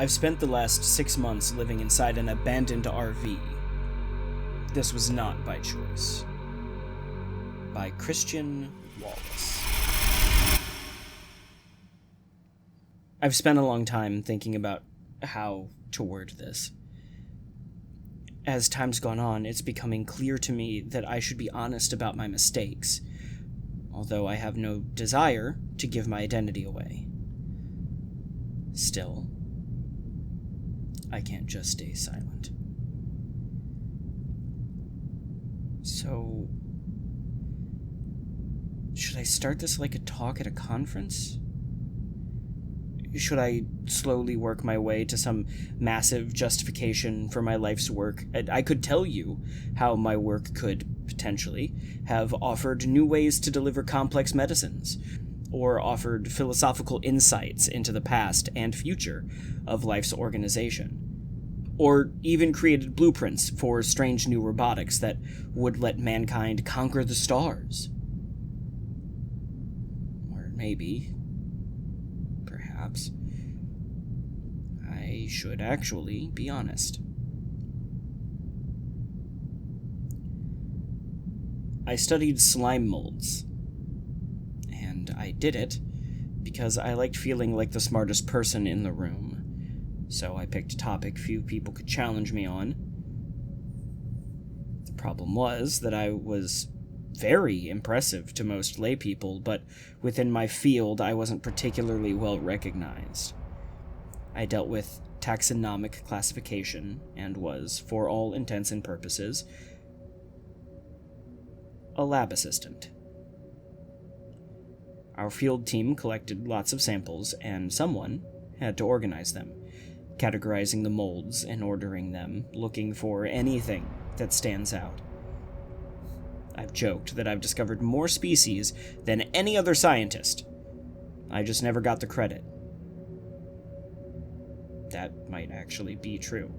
I've spent the last 6 months living inside an abandoned RV. This was not by choice. By Christian Wallace. I've spent a long time thinking about how to word this. As time's gone on, it's becoming clear to me that I should be honest about my mistakes, although I have no desire to give my identity away. Still, I can't just stay silent. So, should I start this like a talk at a conference? Should I slowly work my way to some massive justification for my life's work? I could tell you how my work could, potentially, have offered new ways to deliver complex medicines, or offered philosophical insights into the past and future of life's organization, or even created blueprints for strange new robotics that would let mankind conquer the stars. Or maybe, perhaps, I should actually be honest. I studied slime molds. And I did it because I liked feeling like the smartest person in the room. So I picked a topic few people could challenge me on. The problem was that I was very impressive to most laypeople, but within my field I wasn't particularly well recognized. I dealt with taxonomic classification and was, for all intents and purposes, a lab assistant. Our field team collected lots of samples, and someone had to organize them, categorizing the molds and ordering them, looking for anything that stands out. I've joked that I've discovered more species than any other scientist. I just never got the credit. That might actually be true.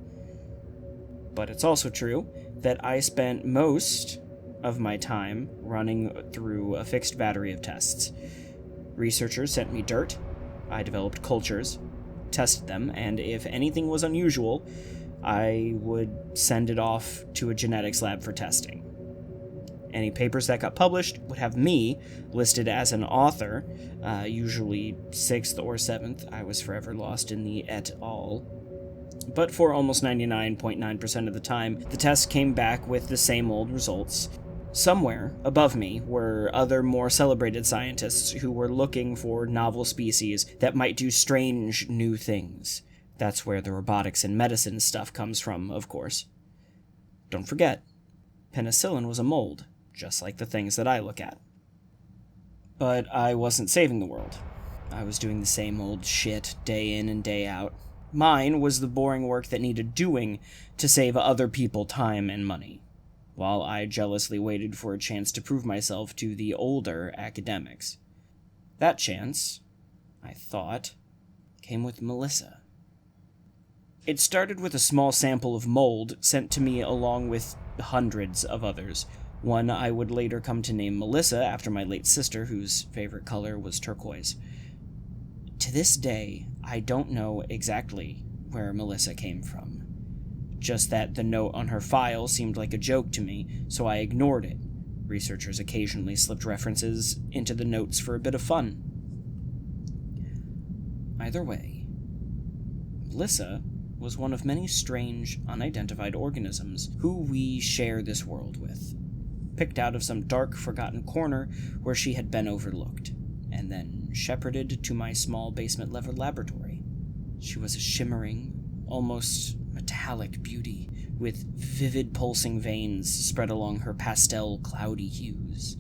But it's also true that I spent most of my time running through a fixed battery of tests. Researchers sent me dirt, I developed cultures, tested them, and if anything was unusual, I would send it off to a genetics lab for testing. Any papers that got published would have me listed as an author, usually 6th or 7th. I was forever lost in the et al. But for almost 99.9% of the time, the test came back with the same old results. Somewhere above me were other more celebrated scientists who were looking for novel species that might do strange new things. That's where the robotics and medicine stuff comes from, of course. Don't forget, penicillin was a mold, just like the things that I look at. But I wasn't saving the world. I was doing the same old shit day in and day out. Mine was the boring work that needed doing to save other people time and money, while I jealously waited for a chance to prove myself to the older academics. That chance, I thought, came with Melissa. It started with a small sample of mold sent to me along with hundreds of others. One I would later come to name Melissa after my late sister, whose favorite color was turquoise. To this day, I don't know exactly where Melissa came from. Just that the note on her file seemed like a joke to me, so I ignored it. Researchers occasionally slipped references into the notes for a bit of fun. Either way, Melissa was one of many strange, unidentified organisms who we share this world with, picked out of some dark, forgotten corner where she had been overlooked, and then shepherded to my small basement-level laboratory. She was a shimmering, almost metallic beauty, with vivid pulsing veins spread along her pastel, cloudy hues.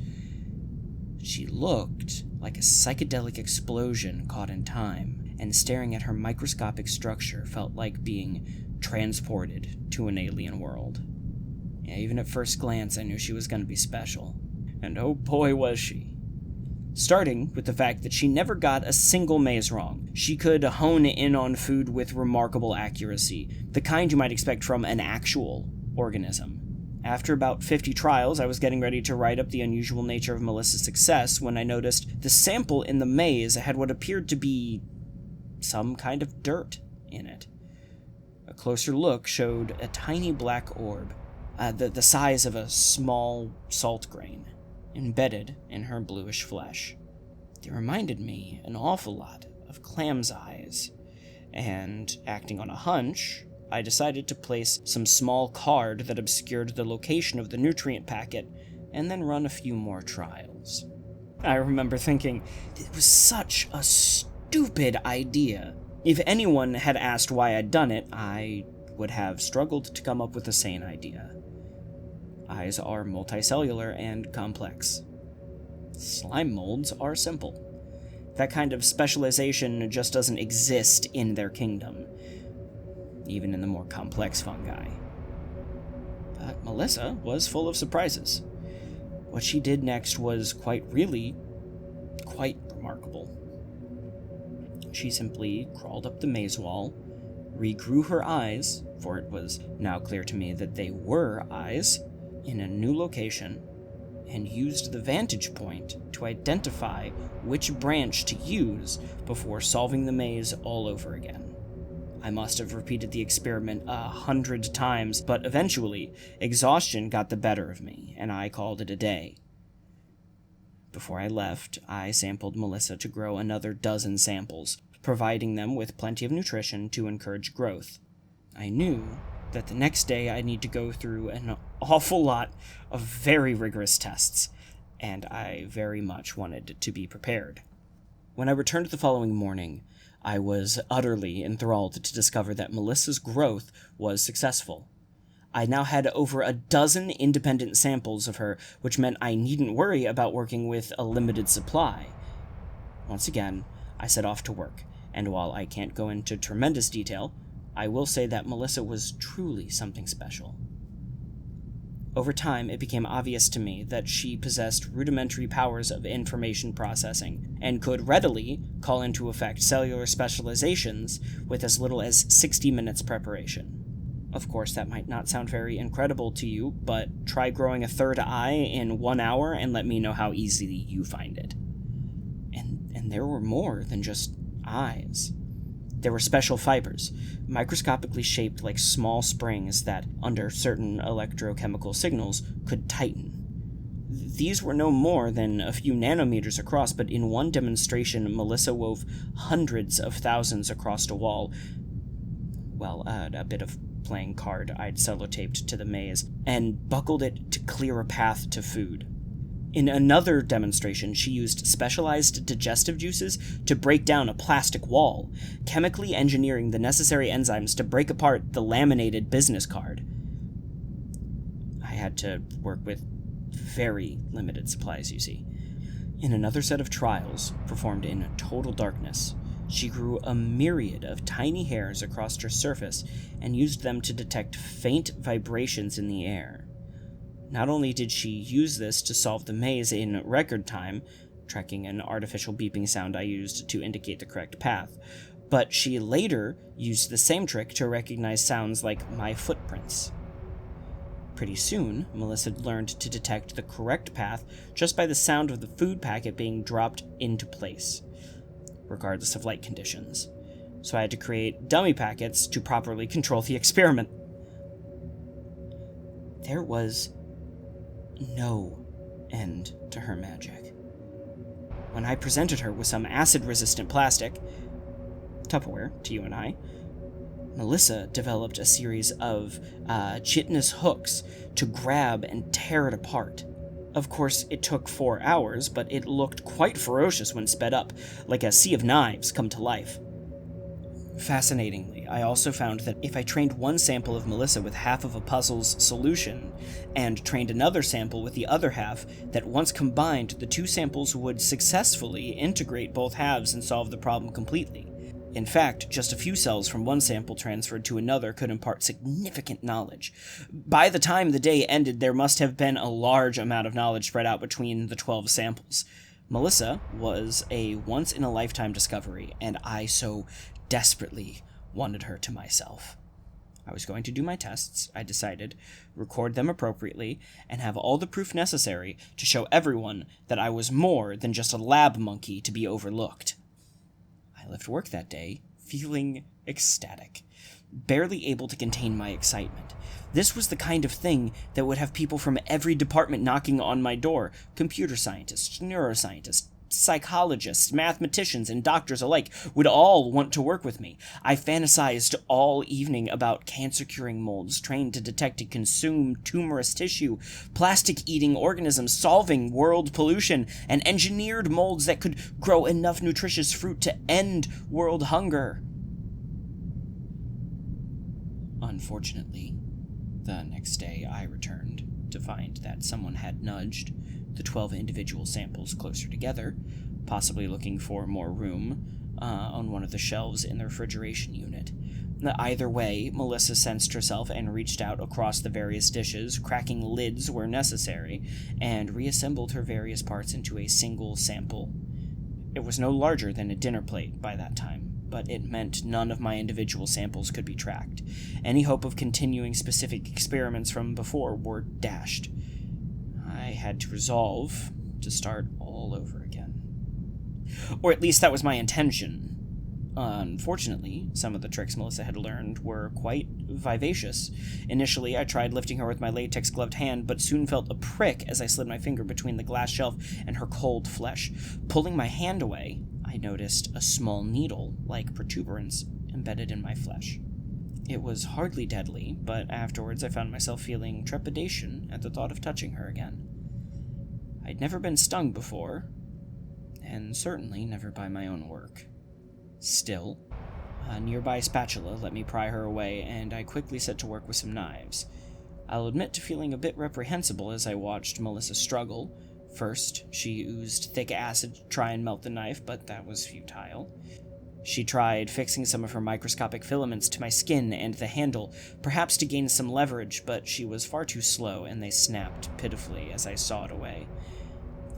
She looked like a psychedelic explosion caught in time, and staring at her microscopic structure felt like being transported to an alien world. Yeah, even at first glance, I knew she was going to be special. And oh boy was she. Starting with the fact that she never got a single maze wrong. She could hone in on food with remarkable accuracy, the kind you might expect from an actual organism. After about 50 trials, I was getting ready to write up the unusual nature of Melissa's success when I noticed the sample in the maze had what appeared to be some kind of dirt in it. A closer look showed a tiny black orb, the size of a small salt grain, embedded in her bluish flesh. It reminded me an awful lot of clam's eyes, and, acting on a hunch, I decided to place some small card that obscured the location of the nutrient packet, and then run a few more trials. I remember thinking, it was such a stupid idea. If anyone had asked why I'd done it, I would have struggled to come up with a sane idea. Eyes are multicellular and complex. Slime molds are simple. That kind of specialization just doesn't exist in their kingdom, even in the more complex fungi. But Melissa was full of surprises. What she did next was quite remarkable. She simply crawled up the maze wall, regrew her eyes, for it was now clear to me that they were eyes, in a new location, and used the vantage point to identify which branch to use before solving the maze all over again. I must have repeated the experiment 100 times, but eventually, exhaustion got the better of me, and I called it a day. Before I left, I sampled Melissa to grow another dozen samples, providing them with plenty of nutrition to encourage growth. I knew that the next day I'd need to go through an awful lot of very rigorous tests, and I very much wanted to be prepared. When I returned the following morning, I was utterly enthralled to discover that Melissa's growth was successful. I now had over a dozen independent samples of her, which meant I needn't worry about working with a limited supply. Once again, I set off to work, and while I can't go into tremendous detail, I will say that Melissa was truly something special. Over time, it became obvious to me that she possessed rudimentary powers of information processing, and could readily call into effect cellular specializations with as little as 60 minutes preparation. Of course, that might not sound very incredible to you, but try growing a third eye in 1 hour and let me know how easy you find it. And there were more than just eyes. There were special fibers, microscopically shaped like small springs that, under certain electrochemical signals, could tighten. These were no more than a few nanometers across, but in one demonstration, Melissa wove hundreds of thousands across a wall. Well, a bit of playing card I'd sellotaped to the maze, and buckled it to clear a path to food. In another demonstration, she used specialized digestive juices to break down a plastic wall, chemically engineering the necessary enzymes to break apart the laminated business card. I had to work with very limited supplies, you see. In another set of trials, performed in total darkness, she grew a myriad of tiny hairs across her surface and used them to detect faint vibrations in the air. Not only did she use this to solve the maze in record time, tracking an artificial beeping sound I used to indicate the correct path, but she later used the same trick to recognize sounds like my footprints. Pretty soon, Melissa learned to detect the correct path just by the sound of the food packet being dropped into place, regardless of light conditions. So I had to create dummy packets to properly control the experiment. There was no end to her magic. When I presented her with some acid-resistant plastic, Tupperware to you and I, Melissa developed a series of chitinous hooks to grab and tear it apart. Of course, it took 4 hours, but it looked quite ferocious when sped up, like a sea of knives come to life. Fascinatingly, I also found that if I trained one sample of Melissa with half of a puzzle's solution, and trained another sample with the other half, that once combined, the two samples would successfully integrate both halves and solve the problem completely. In fact, just a few cells from one sample transferred to another could impart significant knowledge. By the time the day ended, there must have been a large amount of knowledge spread out between the 12 samples. Melissa was a once-in-a-lifetime discovery, and I so desperately wanted her to myself. I was going to do my tests, I decided, record them appropriately, and have all the proof necessary to show everyone that I was more than just a lab monkey to be overlooked. I left work that day feeling ecstatic, barely able to contain my excitement. This was the kind of thing that would have people from every department knocking on my door. Computer scientists, neuroscientists, psychologists, mathematicians, and doctors alike would all want to work with me. I fantasized all evening about cancer-curing molds trained to detect and consume tumorous tissue, plastic-eating organisms solving world pollution, and engineered molds that could grow enough nutritious fruit to end world hunger. Unfortunately, the next day I returned to find that someone had nudged the 12 individual samples closer together, possibly looking for more room on one of the shelves in the refrigeration unit. Either way, Melissa sensed herself and reached out across the various dishes, cracking lids where necessary, and reassembled her various parts into a single sample. It was no larger than a dinner plate by that time, but it meant none of my individual samples could be tracked. Any hope of continuing specific experiments from before were dashed. I had to resolve to start all over again. Or at least that was my intention. Unfortunately, some of the tricks Melissa had learned were quite vivacious. Initially, I tried lifting her with my latex-gloved hand, but soon felt a prick as I slid my finger between the glass shelf and her cold flesh. Pulling my hand away, I noticed a small needle-like protuberance embedded in my flesh. It was hardly deadly, but afterwards I found myself feeling trepidation at the thought of touching her again. I'd never been stung before, and certainly never by my own work. Still, a nearby spatula let me pry her away, and I quickly set to work with some knives. I'll admit to feeling a bit reprehensible as I watched Melissa struggle. First, she oozed thick acid to try and melt the knife, but that was futile. She tried fixing some of her microscopic filaments to my skin and the handle, perhaps to gain some leverage, but she was far too slow, and they snapped pitifully as I sawed away.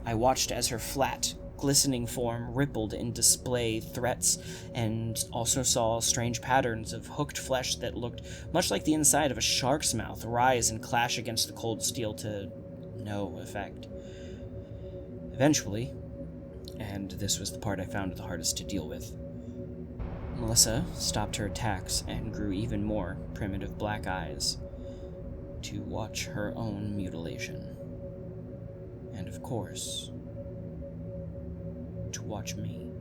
I watched as her flat, glistening form rippled in display threats, and also saw strange patterns of hooked flesh that looked much like the inside of a shark's mouth rise and clash against the cold steel to no effect. Eventually, and this was the part I found the hardest to deal with, Melissa stopped her attacks and grew even more primitive black eyes to watch her own mutilation. And of course, to watch me.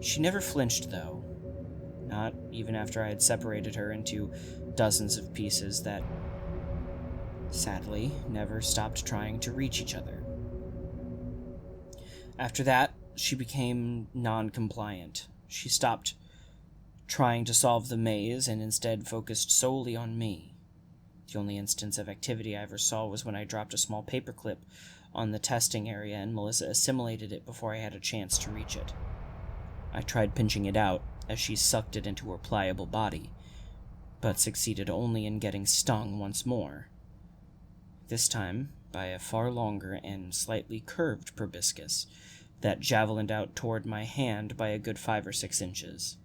She never flinched, though, not even after I had separated her into dozens of pieces that, sadly, never stopped trying to reach each other. After that, she became non-compliant. She stopped trying to solve the maze and instead focused solely on me. The only instance of activity I ever saw was when I dropped a small paperclip on the testing area and Melissa assimilated it before I had a chance to reach it. I tried pinching it out as she sucked it into her pliable body, but succeeded only in getting stung once more. This time by a far longer and slightly curved proboscis that javelined out toward my hand by a good 5 or 6 inches.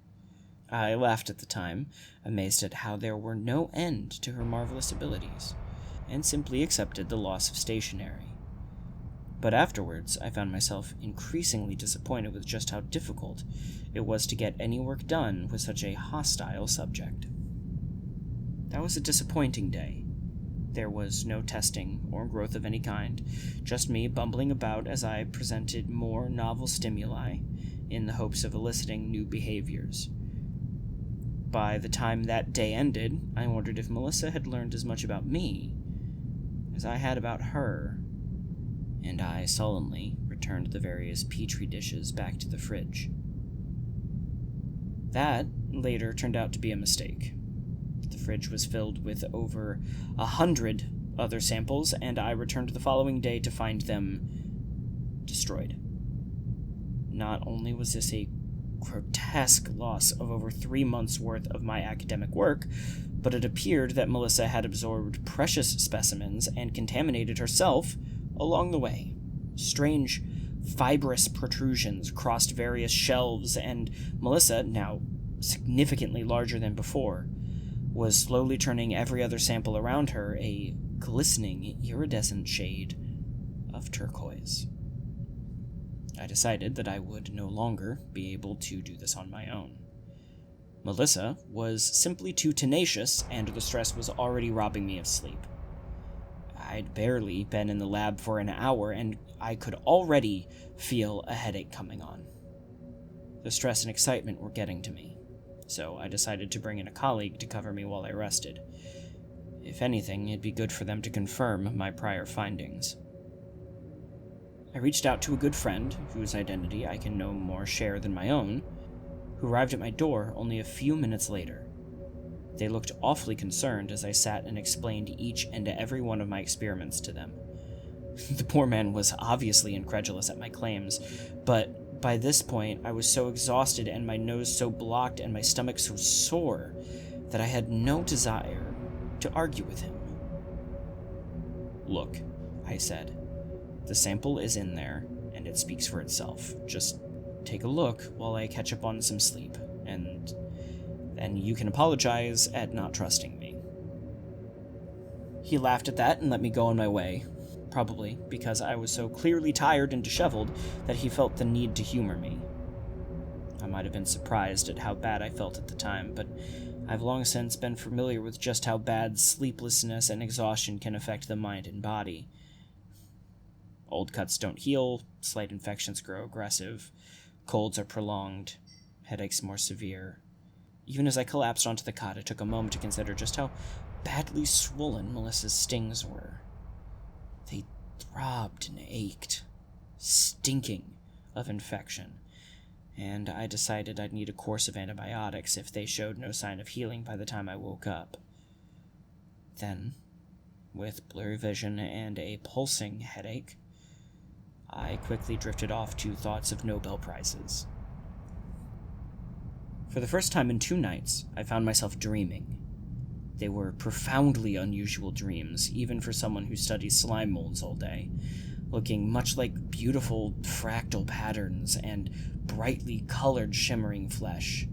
I laughed at the time, amazed at how there were no end to her marvelous abilities, and simply accepted the loss of stationery. But afterwards, I found myself increasingly disappointed with just how difficult it was to get any work done with such a hostile subject. That was a disappointing day. There was no testing or growth of any kind, just me bumbling about as I presented more novel stimuli in the hopes of eliciting new behaviors. By the time that day ended, I wondered if Melissa had learned as much about me as I had about her, and I solemnly returned the various petri dishes back to the fridge. That later turned out to be a mistake. The fridge was filled with over 100 other samples, and I returned the following day to find them destroyed. Not only was this a grotesque loss of over 3 months' worth of my academic work, but it appeared that Melissa had absorbed precious specimens and contaminated herself along the way. Strange, fibrous protrusions crossed various shelves, and Melissa, now significantly larger than before, was slowly turning every other sample around her a glistening, iridescent shade of turquoise. I decided that I would no longer be able to do this on my own. Melissa was simply too tenacious, and the stress was already robbing me of sleep. I'd barely been in the lab for an hour, and I could already feel a headache coming on. The stress and excitement were getting to me, so I decided to bring in a colleague to cover me while I rested. If anything, it'd be good for them to confirm my prior findings. I reached out to a good friend, whose identity I can no more share than my own, who arrived at my door only a few minutes later. They looked awfully concerned as I sat and explained each and every one of my experiments to them. The poor man was obviously incredulous at my claims, but by this point I was so exhausted and my nose so blocked and my stomach so sore that I had no desire to argue with him. "Look," I said, "the sample is in there, and it speaks for itself. Just take a look while I catch up on some sleep, and you can apologize at not trusting me." He laughed at that and let me go on my way, probably because I was so clearly tired and disheveled that he felt the need to humor me. I might have been surprised at how bad I felt at the time, but I've long since been familiar with just how bad sleeplessness and exhaustion can affect the mind and body. Old cuts don't heal, slight infections grow aggressive, colds are prolonged, headaches more severe. Even as I collapsed onto the cot, I took a moment to consider just how badly swollen Melissa's stings were. They throbbed and ached, stinking of infection, and I decided I'd need a course of antibiotics if they showed no sign of healing by the time I woke up. Then, with blurry vision and a pulsing headache, I quickly drifted off to thoughts of Nobel Prizes. For the first time in 2 nights, I found myself dreaming. They were profoundly unusual dreams, even for someone who studies slime molds all day, looking much like beautiful fractal patterns and brightly colored shimmering flesh.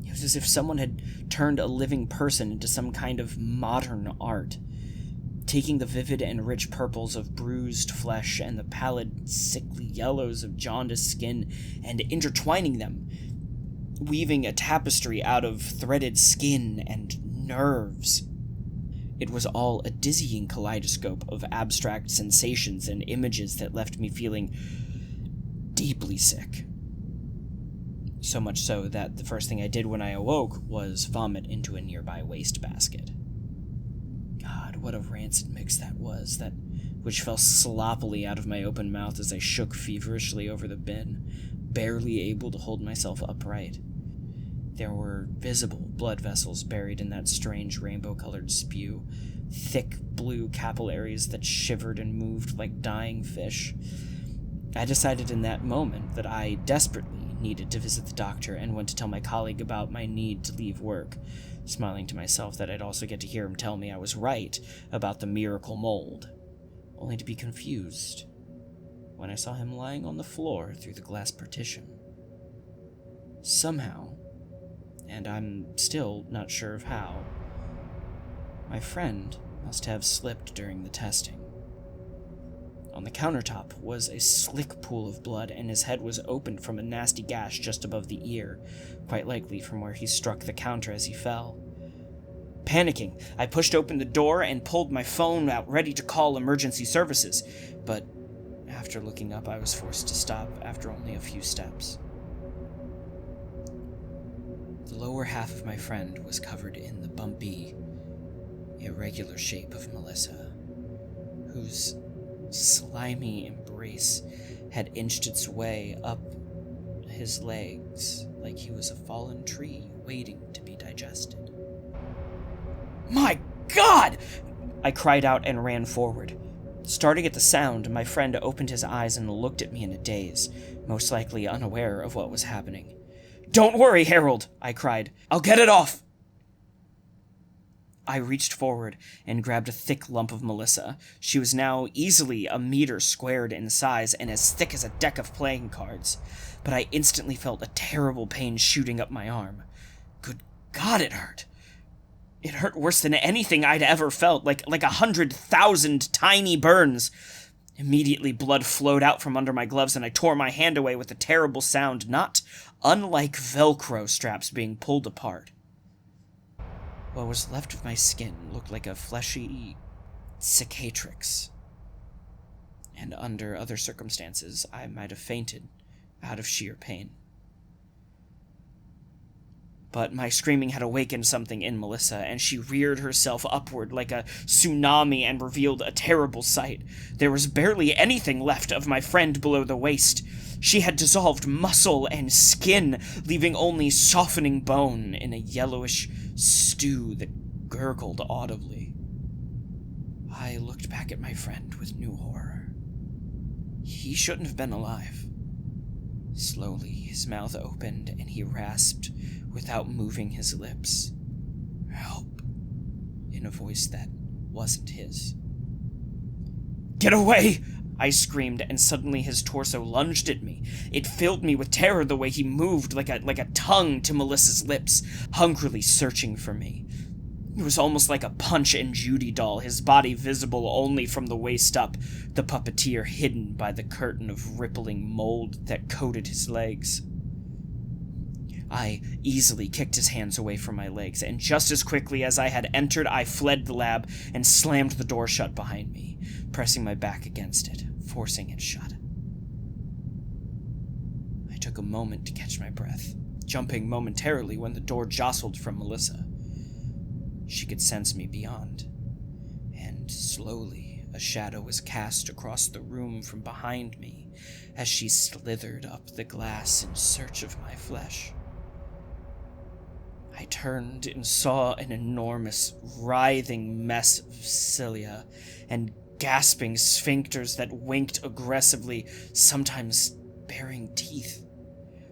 It was as if someone had turned a living person into some kind of modern art, taking the vivid and rich purples of bruised flesh and the pallid, sickly yellows of jaundiced skin and intertwining them, weaving a tapestry out of threaded skin and nerves. It was all a dizzying kaleidoscope of abstract sensations and images that left me feeling deeply sick. So much so that the first thing I did when I awoke was vomit into a nearby wastebasket. God, what a rancid mix that was, that which fell sloppily out of my open mouth as I shook feverishly over the bin, barely able to hold myself upright. There were visible blood vessels buried in that strange rainbow-colored spew, thick blue capillaries that shivered and moved like dying fish. I decided in that moment that I desperately needed to visit the doctor and went to tell my colleague about my need to leave work, smiling to myself that I'd also get to hear him tell me I was right about the miracle mold, only to be confused when I saw him lying on the floor through the glass partition. Somehow, and I'm still not sure of how, my friend must have slipped during the testing. On the countertop was a slick pool of blood, and his head was opened from a nasty gash just above the ear, quite likely from where he struck the counter as he fell. Panicking, I pushed open the door and pulled my phone out ready to call emergency services, but after looking up, I was forced to stop after only a few steps. The lower half of my friend was covered in the bumpy, irregular shape of Melissa, whose slimy embrace had inched its way up his legs like he was a fallen tree waiting to be digested. "My God!" I cried out and ran forward. Starting at the sound, my friend opened his eyes and looked at me in a daze, most likely unaware of what was happening. "Don't worry, Harold," I cried. "I'll get it off." I reached forward and grabbed a thick lump of Melissa. She was now easily a meter squared in size and as thick as a deck of playing cards, but I instantly felt a terrible pain shooting up my arm. Good God, it hurt. It hurt worse than anything I'd ever felt, like 100,000 tiny burns. Immediately, blood flowed out from under my gloves, and I tore my hand away with a terrible sound, not unlike Velcro straps being pulled apart. What was left of my skin looked like a fleshy cicatrix, and under other circumstances, I might have fainted out of sheer pain. But my screaming had awakened something in Melissa, and she reared herself upward like a tsunami and revealed a terrible sight. There was barely anything left of my friend below the waist. She had dissolved muscle and skin, leaving only softening bone in a yellowish stew that gurgled audibly. I looked back at my friend with new horror. He shouldn't have been alive. Slowly, his mouth opened, and he rasped, without moving his lips, "Help," in a voice that wasn't his. "Get away!" I screamed, and suddenly his torso lunged at me. It filled me with terror the way he moved, like a tongue to Melissa's lips, hungrily searching for me. It was almost like a Punch and Judy doll, his body visible only from the waist up, the puppeteer hidden by the curtain of rippling mold that coated his legs. I easily kicked his hands away from my legs, and just as quickly as I had entered, I fled the lab and slammed the door shut behind me, pressing my back against it, forcing it shut. I took a moment to catch my breath, jumping momentarily when the door jostled from Melissa. She could sense me beyond, and slowly a shadow was cast across the room from behind me as she slithered up the glass in search of my flesh. I turned and saw an enormous, writhing mess of cilia and gasping sphincters that winked aggressively, sometimes baring teeth,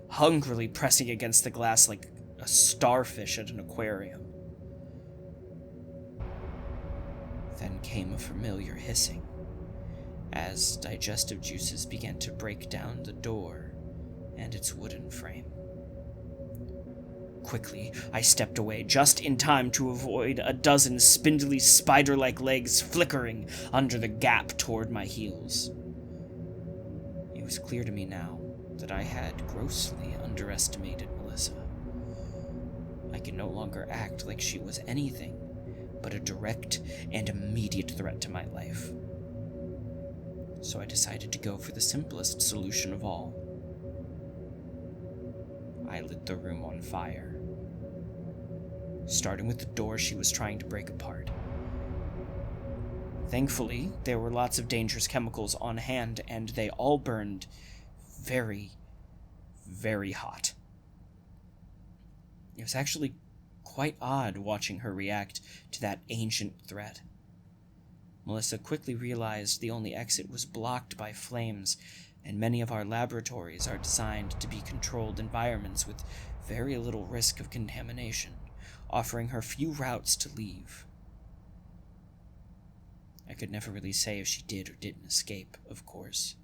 hungrily pressing against the glass like a starfish at an aquarium. Then came a familiar hissing, as digestive juices began to break down the door and its wooden frame. Quickly, I stepped away, just in time to avoid a dozen spindly, spider-like legs flickering under the gap toward my heels. It was clear to me now that I had grossly underestimated Melissa. I could no longer act like she was anything but a direct and immediate threat to my life. So I decided to go for the simplest solution of all. I lit the room on fire, starting with the door she was trying to break apart. Thankfully, there were lots of dangerous chemicals on hand, and they all burned very, very hot. It was actually quite odd watching her react to that ancient threat. Melissa quickly realized the only exit was blocked by flames, and many of our laboratories are designed to be controlled environments with very little risk of contamination, offering her few routes to leave. I could never really say if she did or didn't escape, of course.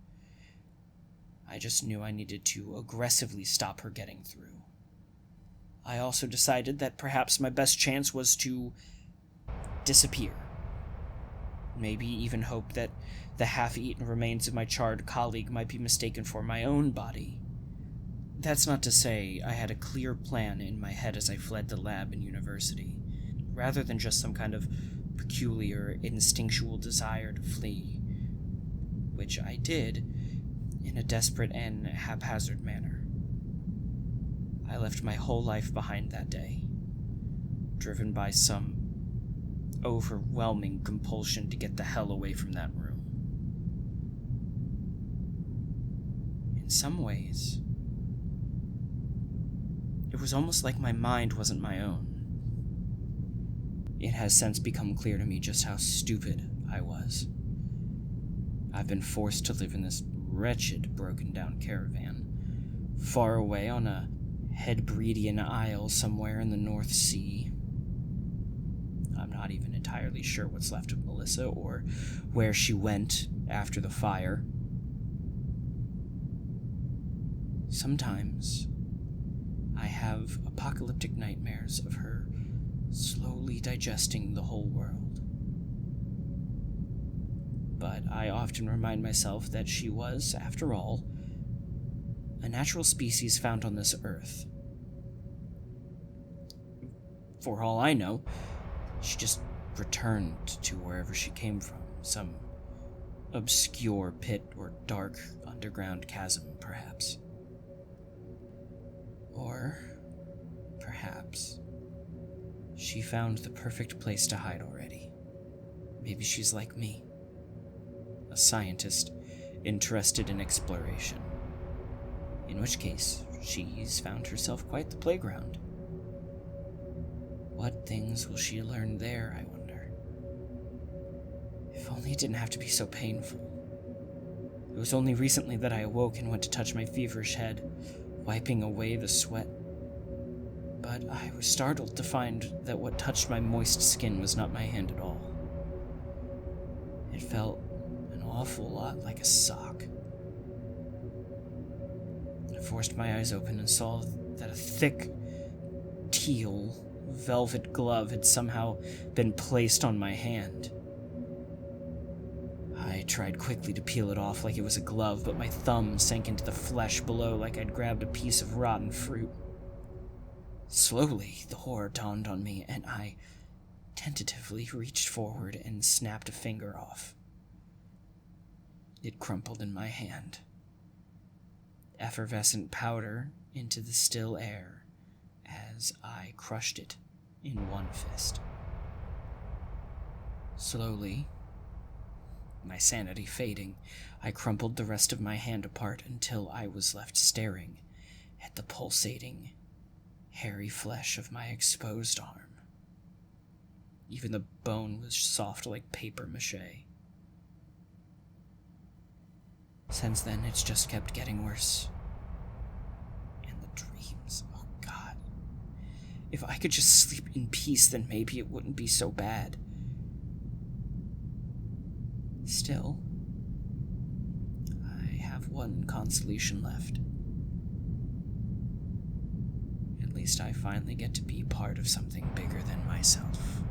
I just knew I needed to aggressively stop her getting through. I also decided that perhaps my best chance was to disappear. Maybe even hope that the half-eaten remains of my charred colleague might be mistaken for my own body. That's not to say I had a clear plan in my head as I fled the lab and university, rather than just some kind of peculiar, instinctual desire to flee, which I did in a desperate and haphazard manner. I left my whole life behind that day, driven by some overwhelming compulsion to get the hell away from that room. In some ways, it was almost like my mind wasn't my own. It has since become clear to me just how stupid I was. I've been forced to live in this wretched, broken-down caravan, far away on a Hebridean isle somewhere in the North Sea. I'm not even entirely sure what's left of Melissa or where she went after the fire. Sometimes I have apocalyptic nightmares of her slowly digesting the whole world. but I often remind myself that she was, after all, a natural species found on this earth. For all I know, she just returned to wherever she came from, some obscure pit or dark underground chasm, perhaps. Or perhaps she found the perfect place to hide already. Maybe she's like me, a scientist interested in exploration. In which case, she's found herself quite the playground. What things will she learn there, I wonder? If only it didn't have to be so painful. It was only recently that I awoke and went to touch my feverish head, wiping away the sweat. But I was startled to find that what touched my moist skin was not my hand at all. It felt an awful lot like a sock. I forced my eyes open and saw that a thick, teal, velvet glove had somehow been placed on my hand. I tried quickly to peel it off like it was a glove, but my thumb sank into the flesh below like I'd grabbed a piece of rotten fruit. Slowly, the horror dawned on me, and I tentatively reached forward and snapped a finger off. It crumpled in my hand. Effervescent powder into the still air as I crushed it in one fist. Slowly, my sanity fading, I crumpled the rest of my hand apart until I was left staring at the pulsating, hairy flesh of my exposed arm. Even the bone was soft like paper mache. Since then, it's just kept getting worse. And the dreams, oh God. If I could just sleep in peace, then maybe it wouldn't be so bad. Still, I have one consolation left. At least I finally get to be part of something bigger than myself.